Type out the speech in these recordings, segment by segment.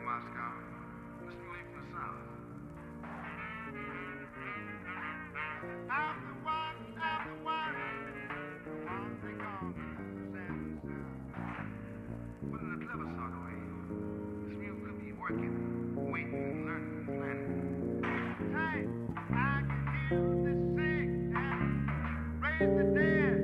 Moscow. Listen to me from the south. I'm the one they call me Sam. But in a clever sort of way, this music could be working, waiting, learning, planning. Hey, I can heal the sick and raise the dead.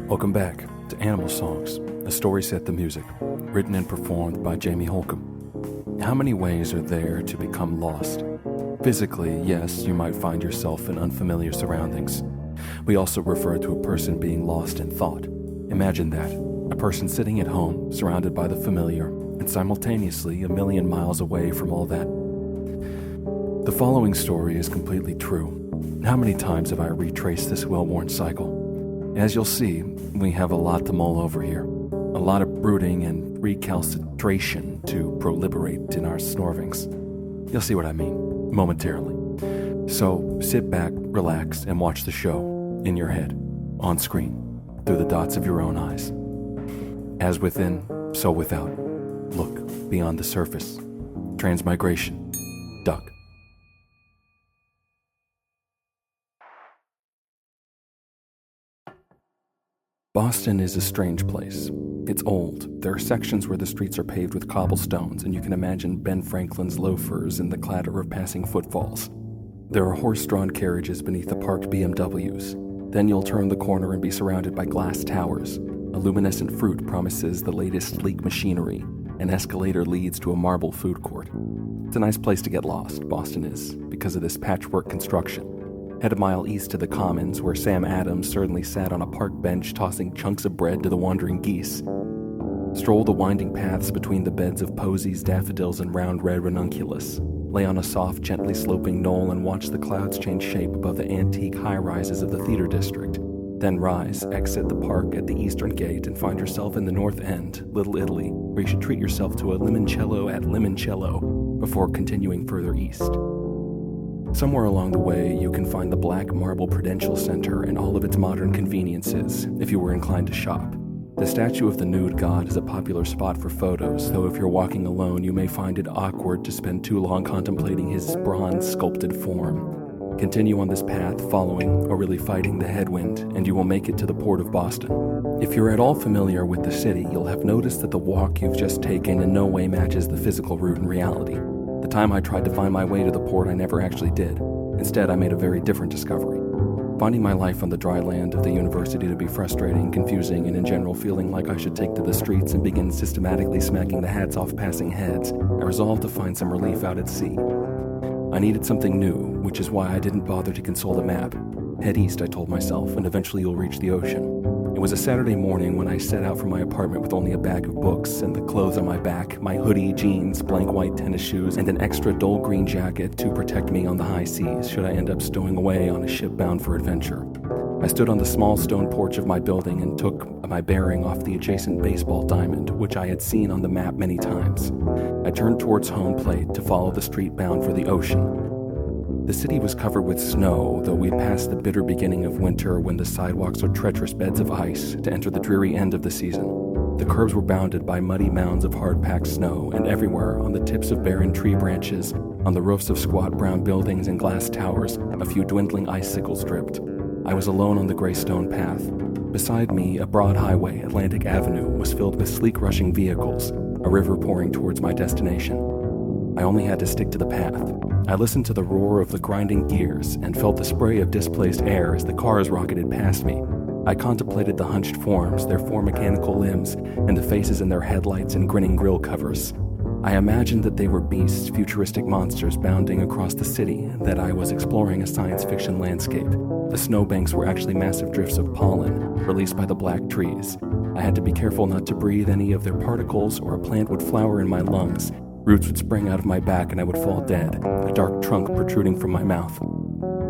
Welcome back to Animal Songs, a story set to music, written and performed by Jamie Holcomb. How many ways are there to become lost? Physically, yes, you might find yourself in unfamiliar surroundings. We also refer to a person being lost in thought. Imagine that, a person sitting at home, surrounded by the familiar, and simultaneously a million miles away from all that. The following story is completely true. How many times have I retraced this well-worn cycle? As you'll see, we have a lot to mull over here. A lot of brooding and recalcitration to proliferate in our snorvings. You'll see what I mean, momentarily. So sit back, relax, and watch the show, in your head, on screen, through the dots of your own eyes. As within, so without. Look beyond the surface. Transmigration. Duck. Boston is a strange place. It's old. There are sections where the streets are paved with cobblestones, and you can imagine Ben Franklin's loafers in the clatter of passing footfalls. There are horse-drawn carriages beneath the parked BMWs. Then you'll turn the corner and be surrounded by glass towers. A luminescent fruit promises the latest sleek machinery. An escalator leads to a marble food court. It's a nice place to get lost, Boston is, because of this patchwork construction. Head a mile east to the Commons, where Sam Adams certainly sat on a park bench tossing chunks of bread to the wandering geese. Stroll the winding paths between the beds of posies, daffodils, and round red ranunculus. Lay on a soft, gently sloping knoll and watch the clouds change shape above the antique high-rises of the theater district. Then rise, exit the park at the eastern gate, and find yourself in the North End, Little Italy, where you should treat yourself to a limoncello at Limoncello before continuing further east. Somewhere along the way, you can find the black marble Prudential Center and all of its modern conveniences, if you were inclined to shop. The statue of the nude god is a popular spot for photos, though if you're walking alone, you may find it awkward to spend too long contemplating his bronze-sculpted form. Continue on this path, following, or really fighting the headwind, and you will make it to the port of Boston. If you're at all familiar with the city, you'll have noticed that the walk you've just taken in no way matches the physical route in reality. The time I tried to find my way to the port, I never actually did. Instead, I made a very different discovery. Finding my life on the dry land of the university to be frustrating, confusing, and in general feeling like I should take to the streets and begin systematically smacking the hats off passing heads, I resolved to find some relief out at sea. I needed something new, which is why I didn't bother to consult a map. Head east, I told myself, and eventually you'll reach the ocean. It was a Saturday morning when I set out from my apartment with only a bag of books and the clothes on my back, my hoodie, jeans, blank white tennis shoes, and an extra dull green jacket to protect me on the high seas should I end up stowing away on a ship bound for adventure. I stood on the small stone porch of my building and took my bearing off the adjacent baseball diamond, which I had seen on the map many times. I turned towards home plate to follow the street bound for the ocean. The city was covered with snow, though we passed the bitter beginning of winter when the sidewalks are treacherous beds of ice to enter the dreary end of the season. The curbs were bounded by muddy mounds of hard-packed snow, and everywhere, on the tips of barren tree branches, on the roofs of squat brown buildings and glass towers, a few dwindling icicles dripped. I was alone on the gray stone path. Beside me, a broad highway, Atlantic Avenue, was filled with sleek rushing vehicles, a river pouring towards my destination. I only had to stick to the path. I listened to the roar of the grinding gears and felt the spray of displaced air as the cars rocketed past me. I contemplated the hunched forms, their four mechanical limbs, and the faces in their headlights and grinning grill covers. I imagined that they were beasts, futuristic monsters bounding across the city, and that I was exploring a science fiction landscape. The snowbanks were actually massive drifts of pollen, released by the black trees. I had to be careful not to breathe any of their particles, or a plant would flower in my lungs. Roots would spring out of my back and I would fall dead, a dark trunk protruding from my mouth.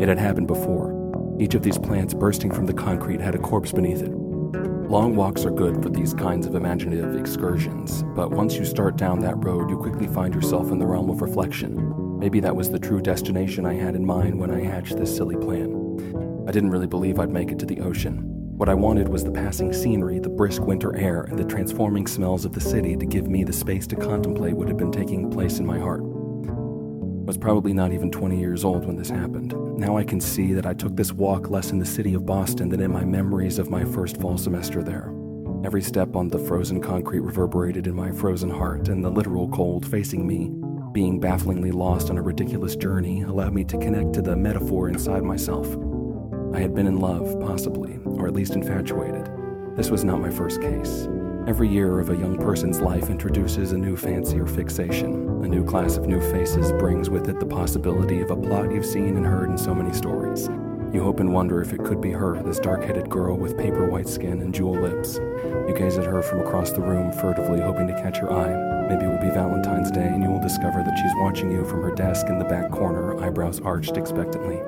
It had happened before. Each of these plants bursting from the concrete had a corpse beneath it. Long walks are good for these kinds of imaginative excursions, but once you start down that road, you quickly find yourself in the realm of reflection. Maybe that was the true destination I had in mind when I hatched this silly plan. I didn't really believe I'd make it to the ocean. What I wanted was the passing scenery, the brisk winter air, and the transforming smells of the city to give me the space to contemplate what had been taking place in my heart. I was probably not even 20 years old when this happened. Now I can see that I took this walk less in the city of Boston than in my memories of my first fall semester there. Every step on the frozen concrete reverberated in my frozen heart, and the literal cold facing me, being bafflingly lost on a ridiculous journey, allowed me to connect to the metaphor inside myself. I had been in love, possibly, or at least infatuated. This was not my first case. Every year of a young person's life introduces a new fancy or fixation. A new class of new faces brings with it the possibility of a plot you've seen and heard in so many stories. You hope and wonder if it could be her, this dark-headed girl with paper-white skin and jewel lips. You gaze at her from across the room, furtively hoping to catch her eye. Maybe it will be Valentine's Day and you will discover that she's watching you from her desk in the back corner, eyebrows arched expectantly.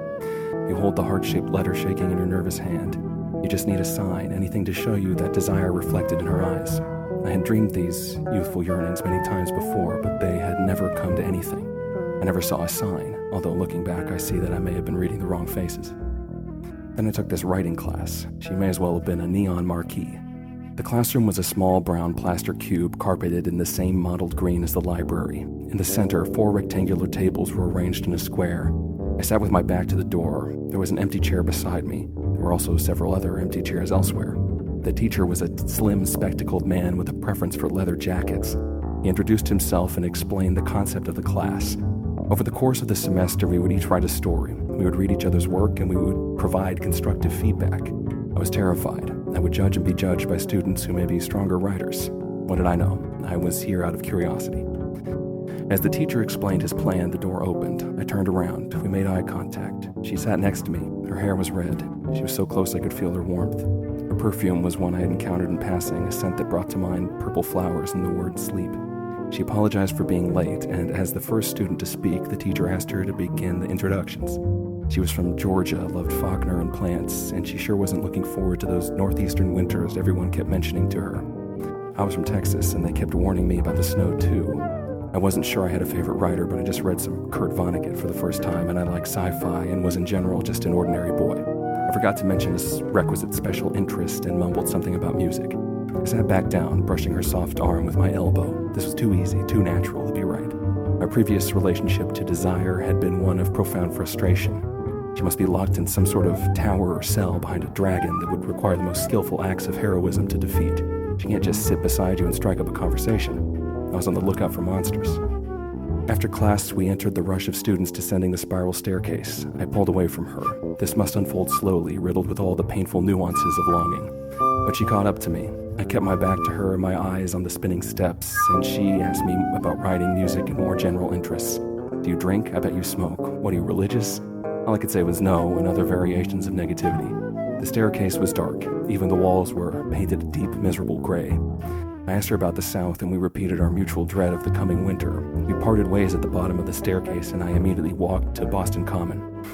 You hold the heart-shaped letter shaking in your nervous hand. You just need a sign, anything to show you that desire reflected in her eyes. I had dreamed these youthful yearnings many times before, but they had never come to anything. I never saw a sign, although looking back I see that I may have been reading the wrong faces. Then I took this writing class. She may as well have been a neon marquee. The classroom was a small brown plaster cube carpeted in the same mottled green as the library. In the center, 4 rectangular tables were arranged in a square. I sat with my back to the door. There was an empty chair beside me. There were also several other empty chairs elsewhere. The teacher was a slim, spectacled man with a preference for leather jackets. He introduced himself and explained the concept of the class. Over the course of the semester, we would each write a story. We would read each other's work, and we would provide constructive feedback. I was terrified. I would judge and be judged by students who may be stronger writers. What did I know? I was here out of curiosity. As the teacher explained his plan, the door opened. I turned around. We made eye contact. She sat next to me. Her hair was red. She was so close I could feel her warmth. Her perfume was one I had encountered in passing, a scent that brought to mind purple flowers and the word sleep. She apologized for being late, and as the first student to speak, the teacher asked her to begin the introductions. She was from Georgia, loved Faulkner and plants, and she sure wasn't looking forward to those northeastern winters everyone kept mentioning to her. I was from Texas, and they kept warning me about the snow, too. I wasn't sure I had a favorite writer, but I just read some Kurt Vonnegut for the first time, and I liked sci-fi and was in general just an ordinary boy. I forgot to mention a requisite special interest and mumbled something about music. I sat back down, brushing her soft arm with my elbow. This was too easy, too natural to be right. My previous relationship to desire had been one of profound frustration. She must be locked in some sort of tower or cell behind a dragon that would require the most skillful acts of heroism to defeat. She can't just sit beside you and strike up a conversation. I was on the lookout for monsters. After class, we entered the rush of students descending the spiral staircase. I pulled away from her. This must unfold slowly, riddled with all the painful nuances of longing. But she caught up to me. I kept my back to her, my eyes on the spinning steps, and she asked me about writing, music, and more general interests. Do you drink? I bet you smoke. What, are you religious? All I could say was no, and other variations of negativity. The staircase was dark. Even the walls were painted a deep, miserable gray. I asked her about the South, and we repeated our mutual dread of the coming winter. We parted ways at the bottom of the staircase, and I immediately walked to Boston Common.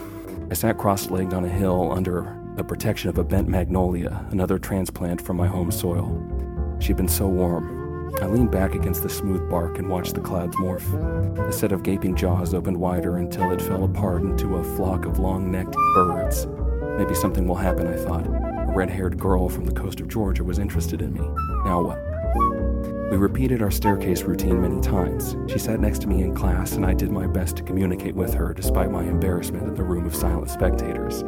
I sat cross-legged on a hill under the protection of a bent magnolia, another transplant from my home soil. She'd been so warm. I leaned back against the smooth bark and watched the clouds morph. A set of gaping jaws opened wider until it fell apart into a flock of long-necked birds. Maybe something will happen, I thought. A red-haired girl from the coast of Georgia was interested in me. Now what? We repeated our staircase routine many times. She sat next to me in class, and I did my best to communicate with her despite my embarrassment in the room of silent spectators.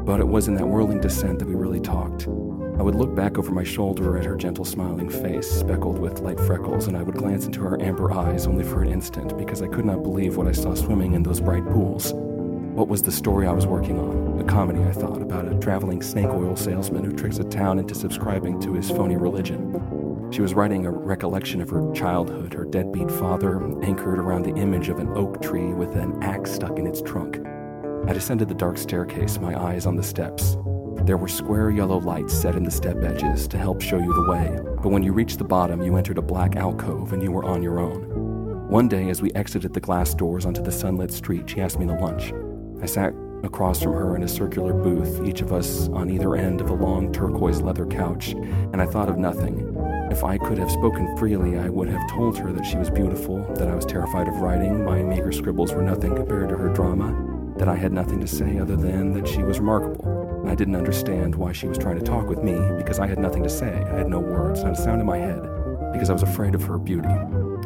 But it was in that whirling descent that we really talked. I would look back over my shoulder at her gentle smiling face, speckled with light freckles, and I would glance into her amber eyes only for an instant because I could not believe what I saw swimming in those bright pools. What was the story I was working on? A comedy, I thought, about a traveling snake oil salesman who tricks a town into subscribing to his phony religion. She was writing a recollection of her childhood, her deadbeat father, anchored around the image of an oak tree with an axe stuck in its trunk. I descended the dark staircase, my eyes on the steps. There were square yellow lights set in the step edges to help show you the way, but when you reached the bottom, you entered a black alcove and you were on your own. One day, as we exited the glass doors onto the sunlit street, she asked me to lunch. I sat across from her in a circular booth, each of us on either end of a long turquoise leather couch, and I thought of nothing. If I could have spoken freely, I would have told her that she was beautiful, that I was terrified of writing, my meager scribbles were nothing compared to her drama, that I had nothing to say other than that she was remarkable. I didn't understand why she was trying to talk with me because I had nothing to say. I had no words, not a sound in my head, because I was afraid of her beauty.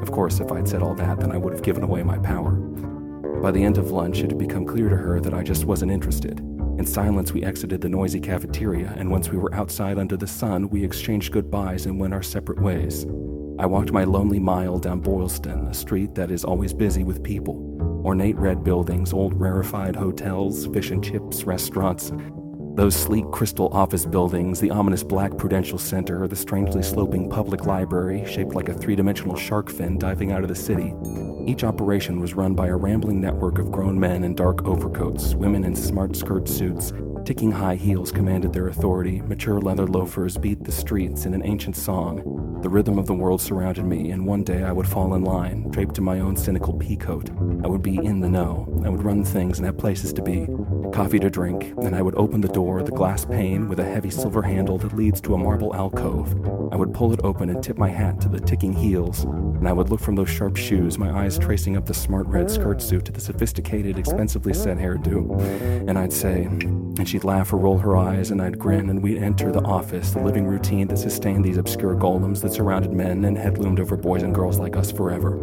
Of course, if I'd said all that, then I would have given away my power. By the end of lunch, it had become clear to her that I just wasn't interested. In silence, we exited the noisy cafeteria, and once we were outside under the sun, we exchanged goodbyes and went our separate ways. I walked my lonely mile down Boilston, a street that is always busy with people. Ornate red buildings, old rarefied hotels, fish and chips restaurants, those sleek crystal office buildings, the ominous black Prudential Center, the strangely sloping public library shaped like a three-dimensional shark fin diving out of the city. Each operation was run by a rambling network of grown men in dark overcoats, women in smart skirt suits. Ticking high heels commanded their authority, mature leather loafers beat the streets in an ancient song. The rhythm of the world surrounded me, and one day I would fall in line, draped in my own cynical peacoat. I would be in the know. I would run things and have places to be, coffee to drink, and I would open the door, the glass pane with a heavy silver handle that leads to a marble alcove. I would pull it open and tip my hat to the ticking heels, and I would look from those sharp shoes, my eyes tracing up the smart red skirt suit to the sophisticated, expensively set hairdo, and I'd say, and she'd laugh or roll her eyes, and I'd grin, and we'd enter the office, the living routine that sustained these obscure golems that surrounded men and had loomed over boys and girls like us forever.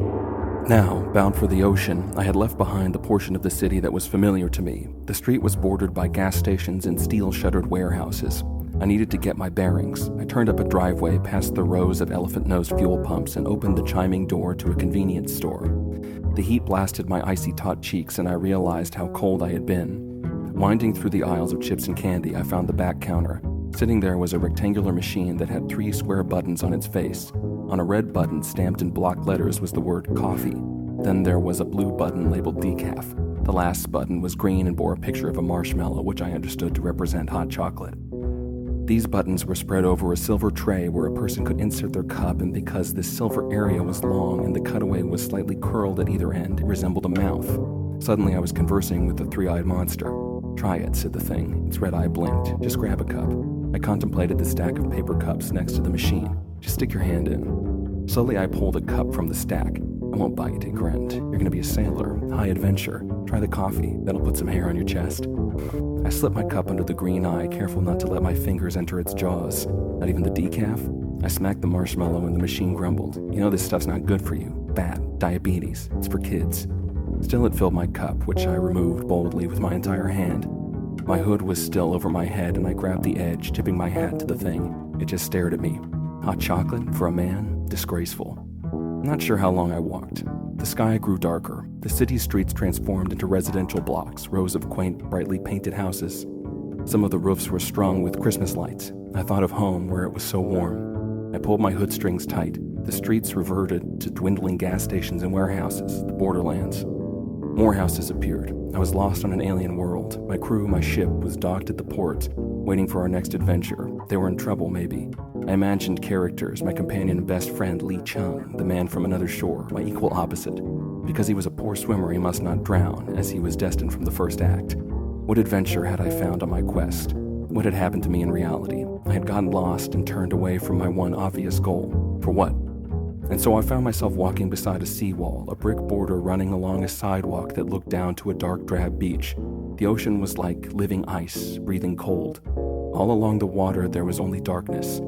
Now, bound for the ocean, I had left behind the portion of the city that was familiar to me. The street was bordered by gas stations and steel-shuttered warehouses. I needed to get my bearings. I turned up a driveway past the rows of elephant-nosed fuel pumps and opened the chiming door to a convenience store. The heat blasted my icy taut cheeks, and I realized how cold I had been. Winding through the aisles of chips and candy, I found the back counter. Sitting there was a rectangular machine that had 3 square buttons on its face. On a red button stamped in block letters was the word coffee. Then there was a blue button labeled decaf. The last button was green and bore a picture of a marshmallow, which I understood to represent hot chocolate. These buttons were spread over a silver tray where a person could insert their cup, and because this silver area was long and the cutaway was slightly curled at either end, it resembled a mouth. Suddenly I was conversing with the 3-eyed monster. "Try it," said the thing. Its red eye blinked. "Just grab a cup." I contemplated the stack of paper cups next to the machine. "Just stick your hand in." Slowly I pulled a cup from the stack. "I won't bite," it grinned. "You're gonna be a sailor. High adventure. Try the coffee. That'll put some hair on your chest." I slipped my cup under the green eye, careful not to let my fingers enter its jaws. "Not even the decaf?" I smacked the marshmallow and the machine grumbled. "You know this stuff's not good for you. Bad. Diabetes. It's for kids." Still it filled my cup, which I removed boldly with my entire hand. My hood was still over my head, and I grabbed the edge, tipping my hat to the thing. It just stared at me. Hot chocolate? For a man? Disgraceful. I'm not sure how long I walked. The sky grew darker. The city's streets transformed into residential blocks, rows of quaint, brightly painted houses. Some of the roofs were strung with Christmas lights. I thought of home, where it was so warm. I pulled my hood strings tight. The streets reverted to dwindling gas stations and warehouses, the borderlands. More houses appeared. I was lost on an alien world. My crew, my ship, was docked at the port, waiting for our next adventure. They were in trouble, maybe. I imagined characters, my companion and best friend, Lee Chung, the man from another shore, my equal opposite. Because he was a poor swimmer, he must not drown, as he was destined from the first act. What adventure had I found on my quest? What had happened to me in reality? I had gotten lost and turned away from my one obvious goal. For what? And so I found myself walking beside a seawall, a brick border running along a sidewalk that looked down to a dark drab beach. The ocean was like living ice, breathing cold. All along the water there was only darkness.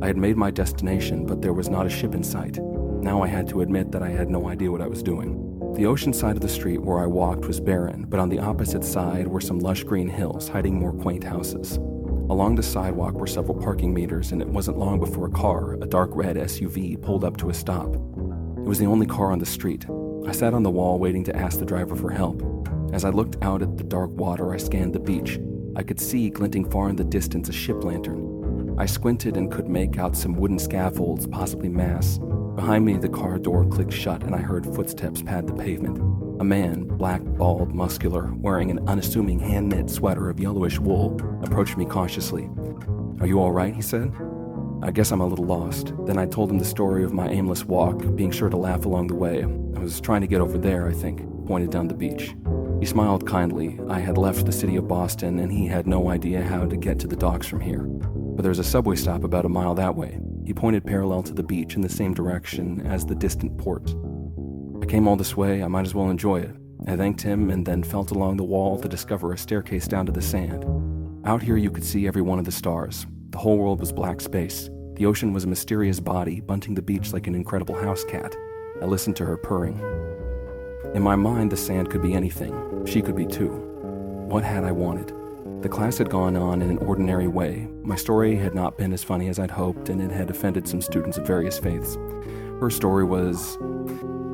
I had made my destination, but there was not a ship in sight. Now I had to admit that I had no idea what I was doing. The ocean side of the street where I walked was barren, but on the opposite side were some lush green hills hiding more quaint houses. Along the sidewalk were several parking meters, and it wasn't long before a car, a dark red SUV, pulled up to a stop. It was the only car on the street. I sat on the wall waiting to ask the driver for help. As I looked out at the dark water, I scanned the beach. I could see, glinting far in the distance, a ship lantern. I squinted and could make out some wooden scaffolds, possibly masts. Behind me, the car door clicked shut, and I heard footsteps pad the pavement. A man, black, bald, muscular, wearing an unassuming hand-knit sweater of yellowish wool, approached me cautiously. "Are you all right?" he said. "I guess I'm a little lost." Then I told him the story of my aimless walk, being sure to laugh along the way. "I was trying to get over there, I think," pointed down the beach. He smiled kindly. I had left the city of Boston, and he had no idea how to get to the docks from here. But there's a subway stop about a mile that way. He pointed parallel to the beach in the same direction as the distant port. "I came all this way, I might as well enjoy it." I thanked him and then felt along the wall to discover a staircase down to the sand. Out here you could see every one of the stars. The whole world was black space. The ocean was a mysterious body, bunting the beach like an incredible house cat. I listened to her purring. In my mind, the sand could be anything. She could be too. What had I wanted? The class had gone on in an ordinary way. My story had not been as funny as I'd hoped, and it had offended some students of various faiths. Her story was,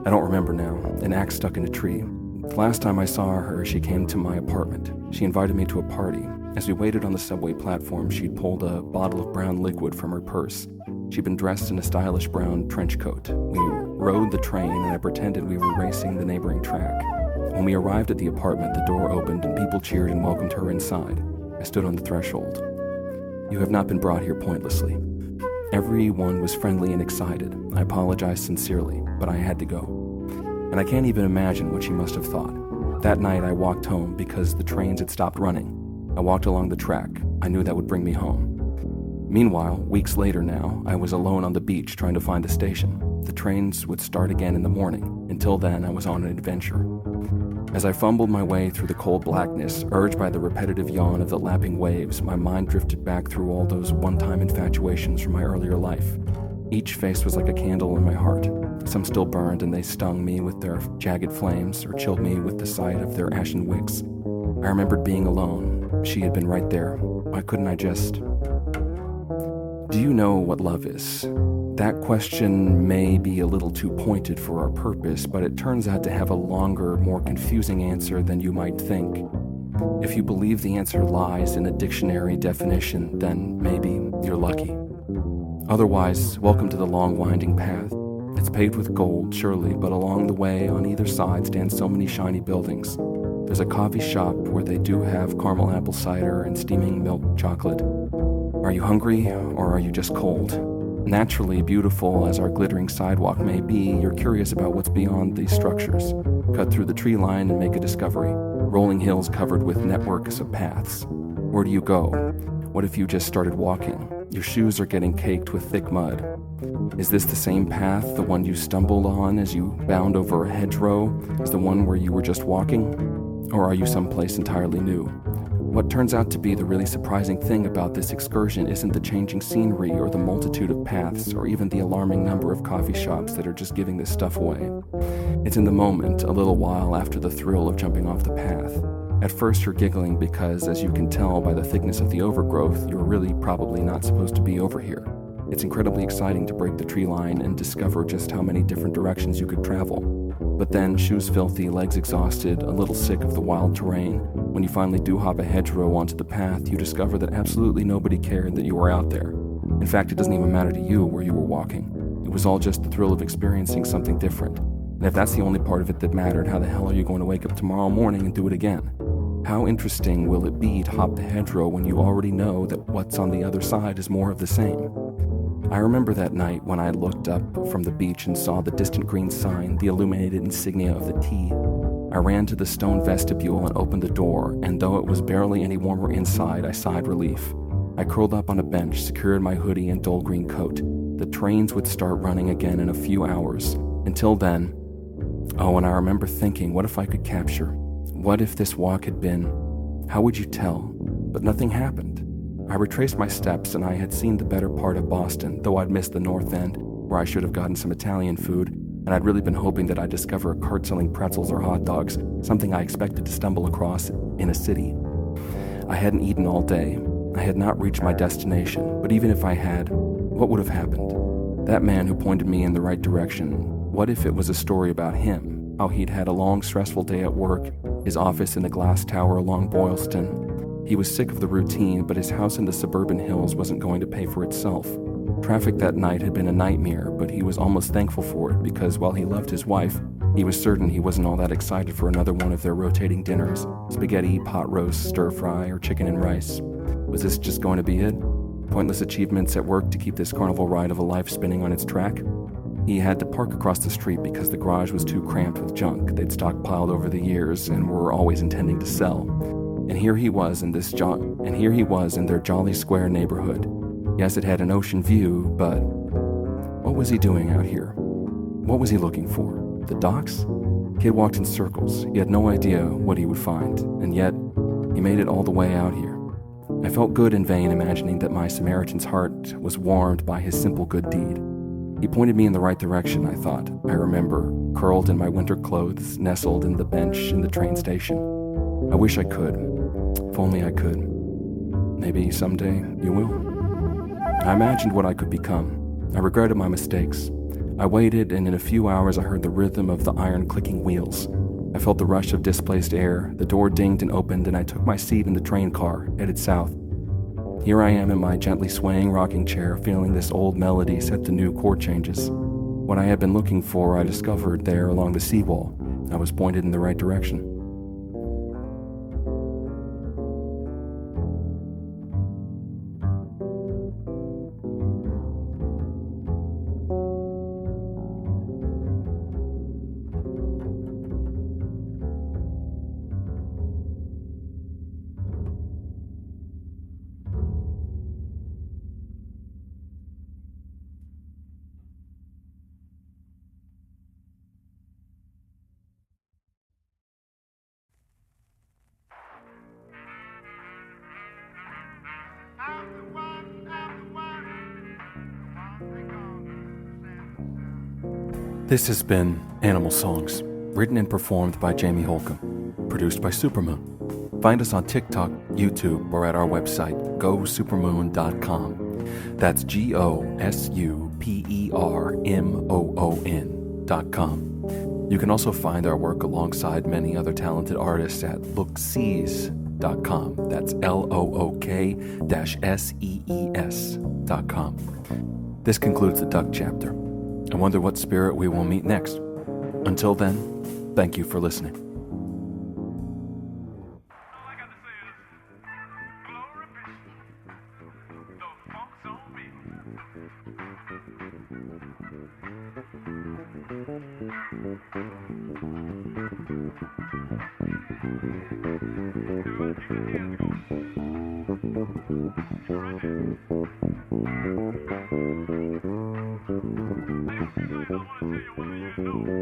I don't remember now, an axe stuck in a tree. The last time I saw her, she came to my apartment. She invited me to a party. As we waited on the subway platform, she'd pulled a bottle of brown liquid from her purse. She'd been dressed in a stylish brown trench coat. We rode the train, and I pretended we were racing the neighboring track. When we arrived at the apartment, the door opened and people cheered and welcomed her inside. I stood on the threshold. You have not been brought here pointlessly. Everyone was friendly and excited. I apologized sincerely, but I had to go. And I can't even imagine what she must have thought. That night I walked home because the trains had stopped running. I walked along the track. I knew that would bring me home. Meanwhile, weeks later now, I was alone on the beach trying to find a station. The trains would start again in the morning. Until then, I was on an adventure. As I fumbled my way through the cold blackness, urged by the repetitive yawn of the lapping waves, my mind drifted back through all those one-time infatuations from my earlier life. Each face was like a candle in my heart. Some still burned, and they stung me with their jagged flames, or chilled me with the sight of their ashen wicks. I remembered being alone. She had been right there. Why couldn't I just... Do you know what love is? That question may be a little too pointed for our purpose, but it turns out to have a longer, more confusing answer than you might think. If you believe the answer lies in a dictionary definition, then maybe you're lucky. Otherwise, welcome to the long, winding path. It's paved with gold, surely, but along the way, on either side, stand so many shiny buildings. There's a coffee shop where they do have caramel apple cider and steaming milk chocolate. Are you hungry, or are you just cold? Naturally, beautiful as our glittering sidewalk may be, you're curious about what's beyond these structures. Cut through the tree line and make a discovery. Rolling hills covered with networks of paths. Where do you go? What if you just started walking? Your shoes are getting caked with thick mud. Is this the same path, the one you stumbled on as you bound over a hedgerow, as the one where you were just walking? Or are you someplace entirely new? What turns out to be the really surprising thing about this excursion isn't the changing scenery or the multitude of paths or even the alarming number of coffee shops that are just giving this stuff away. It's in the moment, a little while after the thrill of jumping off the path. At first you're giggling because, as you can tell by the thickness of the overgrowth, you're really probably not supposed to be over here. It's incredibly exciting to break the tree line and discover just how many different directions you could travel. But then, shoes filthy, legs exhausted, a little sick of the wild terrain, when you finally do hop a hedgerow onto the path, you discover that absolutely nobody cared that you were out there. In fact, it doesn't even matter to you where you were walking. It was all just the thrill of experiencing something different. And if that's the only part of it that mattered, how the hell are you going to wake up tomorrow morning and do it again? How interesting will it be to hop the hedgerow when you already know that what's on the other side is more of the same? I remember that night when I looked up from the beach and saw the distant green sign, the illuminated insignia of the T. I ran to the stone vestibule and opened the door, and though it was barely any warmer inside, I sighed relief. I curled up on a bench, secured my hoodie and dull green coat. The trains would start running again in a few hours. Until then... Oh, and I remember thinking, what if I could capture? What if this walk had been... How would you tell? But nothing happened. I retraced my steps, and I had seen the better part of Boston, though I'd missed the North End, where I should have gotten some Italian food, and I'd really been hoping that I'd discover a cart selling pretzels or hot dogs, something I expected to stumble across in a city. I hadn't eaten all day. I had not reached my destination, but even if I had, what would have happened? That man who pointed me in the right direction, what if it was a story about him, how he'd had a long, stressful day at work, his office in a glass tower along Boilston. He was sick of the routine, but his house in the suburban hills wasn't going to pay for itself. Traffic that night had been a nightmare, but he was almost thankful for it because while he loved his wife, he was certain he wasn't all that excited for another one of their rotating dinners, spaghetti, pot roast, stir-fry, or chicken and rice. Was this just going to be it? Pointless achievements at work to keep this carnival ride of a life spinning on its track? He had to park across the street because the garage was too cramped with junk they'd stockpiled over the years and were always intending to sell. And here he was in their jolly square neighborhood. Yes, it had an ocean view, but what was he doing out here? What was he looking for? The docks? Kid walked in circles. He had no idea what he would find, and yet he made it all the way out here. I felt good in vain imagining that my Samaritan's heart was warmed by his simple good deed. He pointed me in the right direction, I thought. I remember, curled in my winter clothes, nestled in the bench in the train station. I wish I could. If only I could. Maybe someday you will. I imagined what I could become. I regretted my mistakes. I waited, and in a few hours I heard the rhythm of the iron clicking wheels. I felt the rush of displaced air. The door dinged and opened, and I took my seat in the train car, headed south. Here I am in my gently swaying rocking chair, feeling this old melody set to new chord changes. What I had been looking for, I discovered there along the seawall. I was pointed in the right direction. I'm the one they call Santa. This has been Animal Songs, written and performed by Jamie Holcomb, produced by Supermoon. Find us on TikTok, YouTube, or at our website, gosupermoon.com. That's GOSUPERMOON.com. You can also find our work alongside many other talented artists at looksees.com. That's LOOK-SEES.com. This concludes the Duck chapter. I wonder what spirit we will meet next. Until then, thank you for listening. All I got to say is, glory be, the funk's on me. I want to tell you what I know.